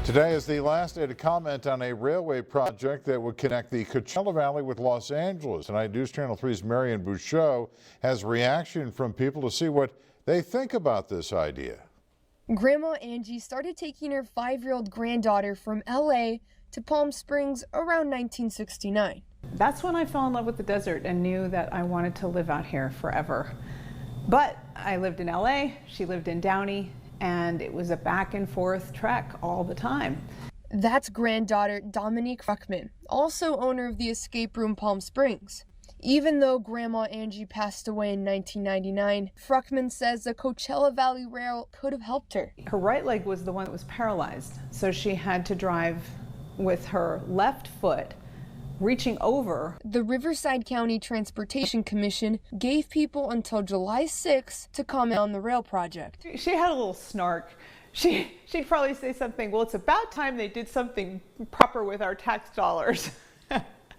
Today is the last day to comment on a railway project that would connect the Coachella Valley with Los Angeles. Tonight, News Channel 3's Marion Bouchot has reaction from people to see what they think about this idea. Grandma Angie started taking her 5-year-old granddaughter from LA to Palm Springs around 1969. That's when I fell in love with the desert and knew that I wanted to live out here forever. But I lived in LA, she lived in Downey, and it was a back and forth trek all the time. That's granddaughter Dominique Fruckman, also owner of the escape room Palm Springs. Even though Grandma Angie passed away in 1999, Fruckman says the Coachella Valley Rail could have helped her. Her right leg was the one that was paralyzed, so she had to drive with her left foot reaching over. The Riverside County Transportation Commission gave people until July 6 to comment on the rail project. She had a little snark. She'd probably say something, well, it's about time they did something proper with our tax dollars.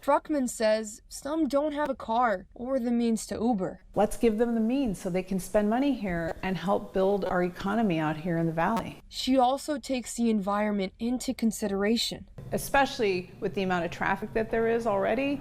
Fruckman says some don't have a car or the means to Uber. Let's give them the means so they can spend money here and help build our economy out here in the valley. She also takes the environment into consideration. Especially with the amount of traffic that there is already.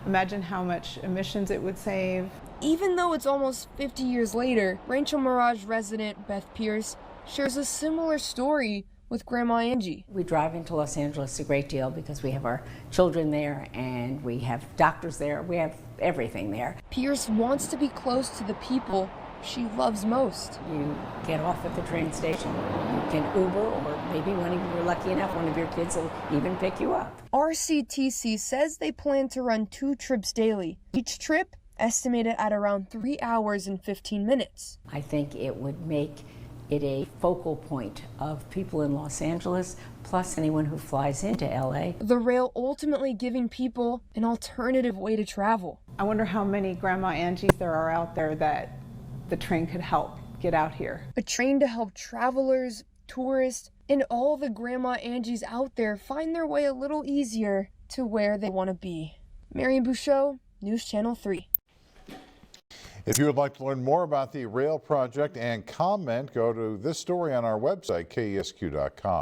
Imagine how much emissions it would save. Even though it's almost 50 years later, Rancho Mirage resident Beth Pierce shares a similar story with Grandma Angie. We drive into Los Angeles a great deal because we have our children there and we have doctors there. We have everything there. Pierce wants to be close to the people she loves most. You get off at the train station, you can Uber, or maybe when you're lucky enough, one of your kids will even pick you up. RCTC says they plan to run 2 trips daily. Each trip estimated at around 3 hours and 15 minutes. I think it would make it a focal point of people in Los Angeles, plus anyone who flies into LA. The rail ultimately giving people an alternative way to travel. I wonder how many Grandma Angies there are out there that the train could help get out here. A train to help travelers, tourists, and all the Grandma Angies out there find their way a little easier to where they want to be. Marion Bouchot, News Channel 3. If you would like to learn more about the rail project and comment, go to this story on our website, KESQ.com.